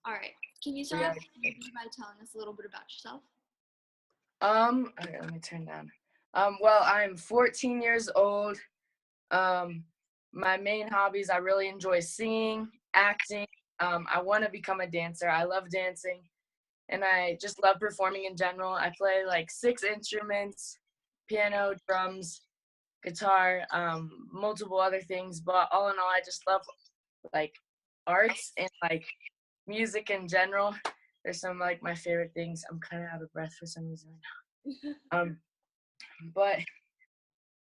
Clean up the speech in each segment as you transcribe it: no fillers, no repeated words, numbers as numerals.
All right. Can you So start yeah. off by telling us a little bit about yourself? Okay, let me turn down. Well, I'm 14 years old. Um, my main hobbies, I really enjoy singing, acting. I want to become a dancer. I love dancing, and I just love performing in general. I play like 6 instruments: piano, drums, guitar, multiple other things. But all in all, I just love like arts and like music in general. There's some like my favorite things. I'm kind of out of breath for some reason right now. But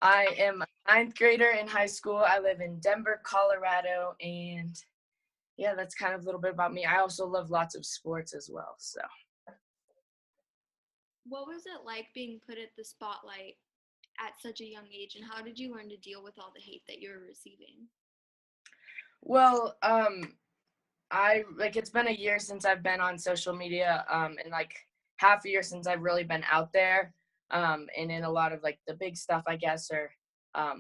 I am a ninth grader in high school. I live in Denver, Colorado, and yeah, that's kind of a little bit about me. I also love lots of sports as well. So, What was it like being put at the spotlight at such a young age, and how did you learn to deal with all the hate that you were receiving? well, I like it's been a year since I've been on social media, and like half a year since I've really been out there, and in a lot of like the big stuff, I guess, or a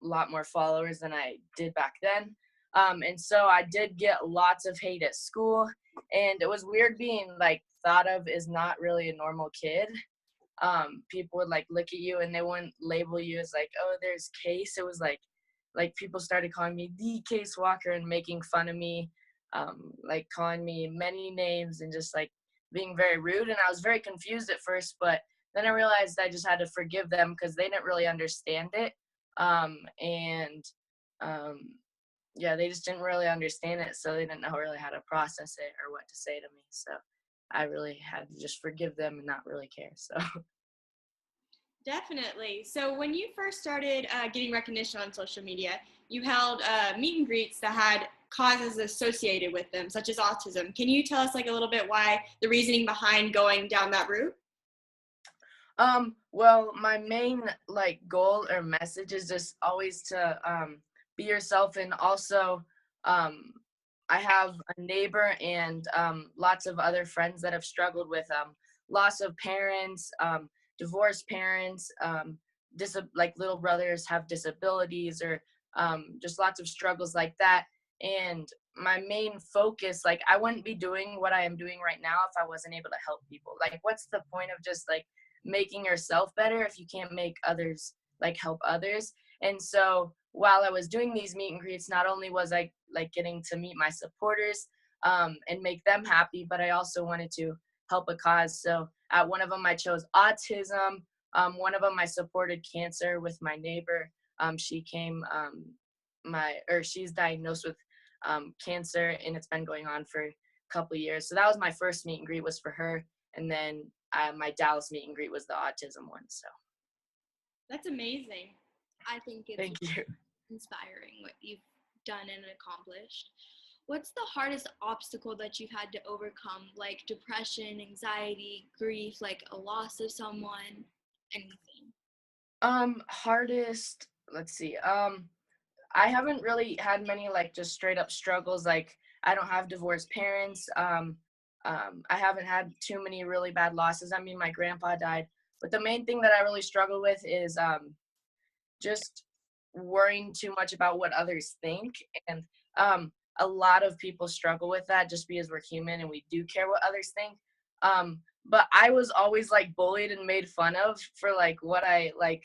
lot more followers than I did back then. And so I did get lots of hate at school, and it was weird being like thought of as not really a normal kid. People would like look at you and they wouldn't label you as like, oh, there's Case. It was like people started calling me the Case Walker and making fun of me, like calling me many names and just like being very rude. And I was very confused at first, but then I realized I just had to forgive them because they didn't really understand it. And um, yeah, they just didn't really understand it, so they didn't know really how to process it or what to say to me. So I really had to just forgive them and not really care. So. Definitely. So when you first started getting recognition on social media, you held meet and greets that had causes associated with them, such as autism. Can you tell us like a little bit why the reasoning behind going down that route? Well, my main like goal or message is just always to be yourself, and also um I have a neighbor and lots of other friends that have struggled with loss of parents, divorced parents, like little brothers have disabilities, or just lots of struggles like that. And my main focus, like I wouldn't be doing what I am doing right now if I wasn't able to help people. Like what's the point of just like making yourself better if you can't make others like help others? And so while I was doing these meet and greets, not only was I like getting to meet my supporters and make them happy, but I also wanted to help a cause. So at one of them I chose autism. One of them I supported cancer with my neighbor. She came she's diagnosed with cancer, and it's been going on for a couple years. So that was my first meet and greet, was for her. And then my Dallas meet and greet was the autism one. So That's amazing. I think it's thank you. inspiring what you've done and accomplished. What's the hardest obstacle that you've had to overcome, like depression, anxiety, grief, like a loss of someone, anything? Hardest, let's see. I haven't really had many like just straight up struggles. Like I don't have divorced parents. I haven't had too many really bad losses. I mean, my grandpa died, but the main thing that I really struggle with is just worrying too much about what others think. And a lot of people struggle with that just because we're human and we do care what others think. But I was always like bullied and made fun of for like what I like,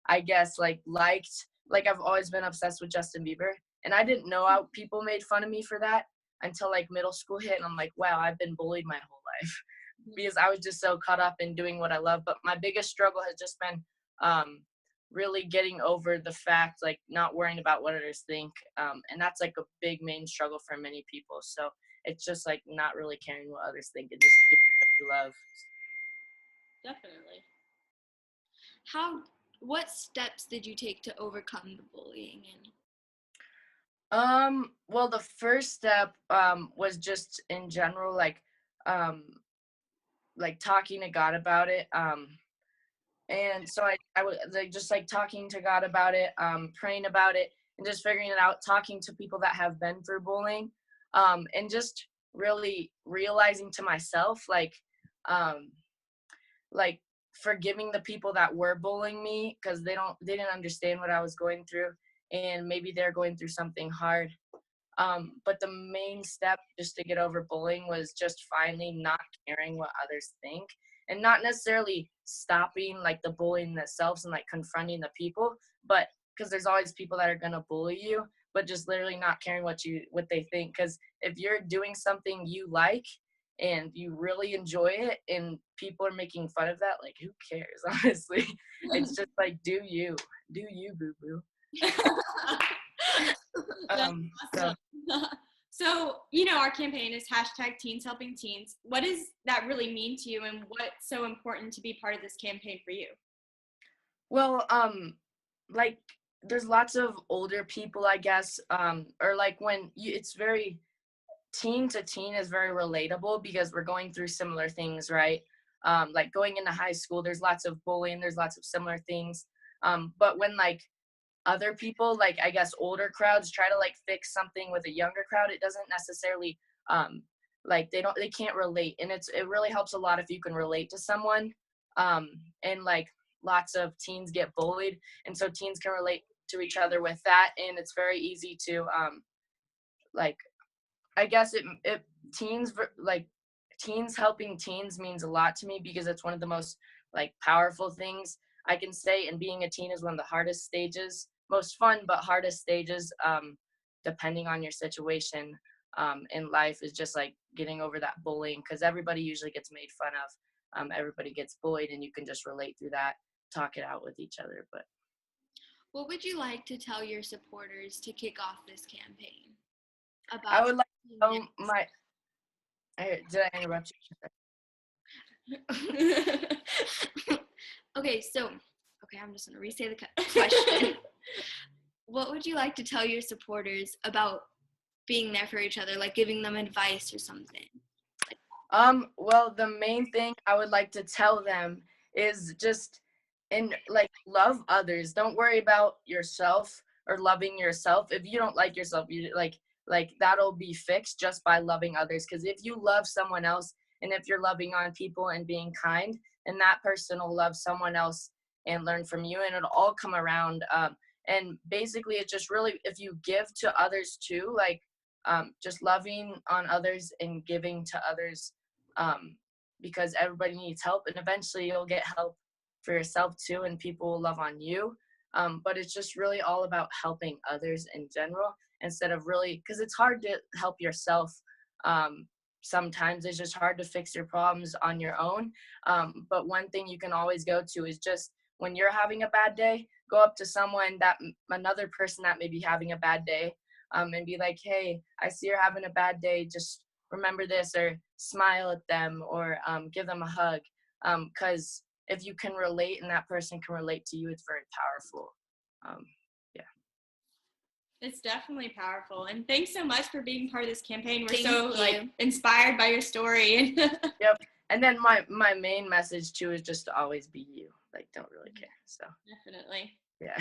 I guess like liked. Like I've always been obsessed with Justin Bieber, and I didn't know how people made fun of me for that until like middle school hit, and I'm like, wow, I've been bullied my whole life because I was just so caught up in doing what I love. But my biggest struggle has just been um, really getting over the fact, like not worrying about what others think, and that's like a big main struggle for many people. So it's just like not really caring what others think and just doing what you love. Definitely. How, what steps did you take to overcome the bullying? And Well, the first step was just in general um like talking to God about it. And so I was like just like talking to God about it, praying about it, and just figuring it out, talking to people that have been through bullying, and just really realizing to myself um like forgiving the people that were bullying me, because they didn't understand what I was going through, and maybe they're going through something hard. But the main step just to get over bullying was just finally not caring what others think, and not necessarily stopping like the bullying themselves and like confronting the people, but because there's always people that are gonna bully you, but just literally not caring what they think. Because if you're doing something you like and you really enjoy it and people are making fun of that, like who cares? Honestly, it's just like do you, boo boo. That's So awesome. So, our campaign is #teenshelpingteens. What does that really mean to you, and what's so important to be part of this campaign for you? well, like there's lots of older people, I guess, or like when you, it's very teen to teen is very relatable because we're going through similar things, right? Like going into high school, there's lots of bullying, there's lots of similar things. But when like other people, like I guess older crowds, try to like fix something with a younger crowd, it doesn't necessarily like they can't relate, and it really helps a lot if you can relate to someone. And like lots of teens get bullied, and so teens can relate to each other with that, and it's very easy to like I guess it like teens helping teens means a lot to me because it's one of the most like powerful things I can say. And being a teen is one of the hardest stages, most fun but hardest stages, depending on your situation in life, is just like getting over that bullying because everybody usually gets made fun of. Everybody gets bullied, and you can just relate through that, talk it out with each other. But What would you like to tell your supporters to kick off this campaign I about? would like to tell did I interrupt Okay, I'm just gonna re-say the question. What would you like to tell your supporters about being there for each other, like giving them advice or something? Well, the main thing I would like to tell them is just and like love others. Don't worry about yourself or loving yourself. If you don't like yourself, you like that'll be fixed just by loving others. Because if you love someone else and if you're loving on people and being kind, and that person will love someone else and learn from you, and it'll all come around. And basically, it's just really if you give to others too, like just loving on others and giving to others, because everybody needs help, and eventually you'll get help for yourself too, and people will love on you. But it's just really all about helping others in general instead of really, because it's hard to help yourself. Sometimes it's just hard to fix your problems on your own. But one thing you can always go to is just when you're having a bad day, go up to someone another person that may be having a bad day, and be like, hey, I see you're having a bad day. Just remember this, or smile at them, or give them a hug. Because if you can relate and that person can relate to you, it's very powerful. Yeah. It's definitely powerful. And thanks so much for being part of this campaign. We're Thank so you. like inspired by your story. Yep. And then my main message too is just to always be you. Like, don't really care. So Definitely. yeah.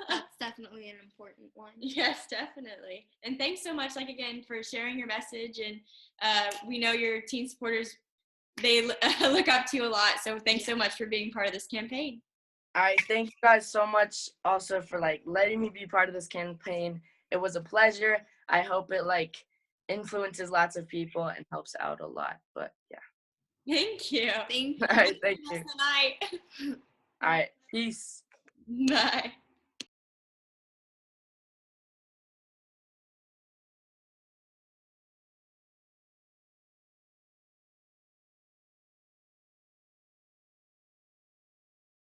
That's definitely an important one. Yes, definitely. And thanks so much, like again, for sharing your message. And we know your teen supporters, they look up to you a lot. So thanks so much for being part of this campaign. All right, thank you guys so much also for like letting me be part of this campaign. It was a pleasure. I hope it like influences lots of people and helps out a lot. But yeah. Thank you. Thank you. All right, thank you. Night. All right, peace. Bye.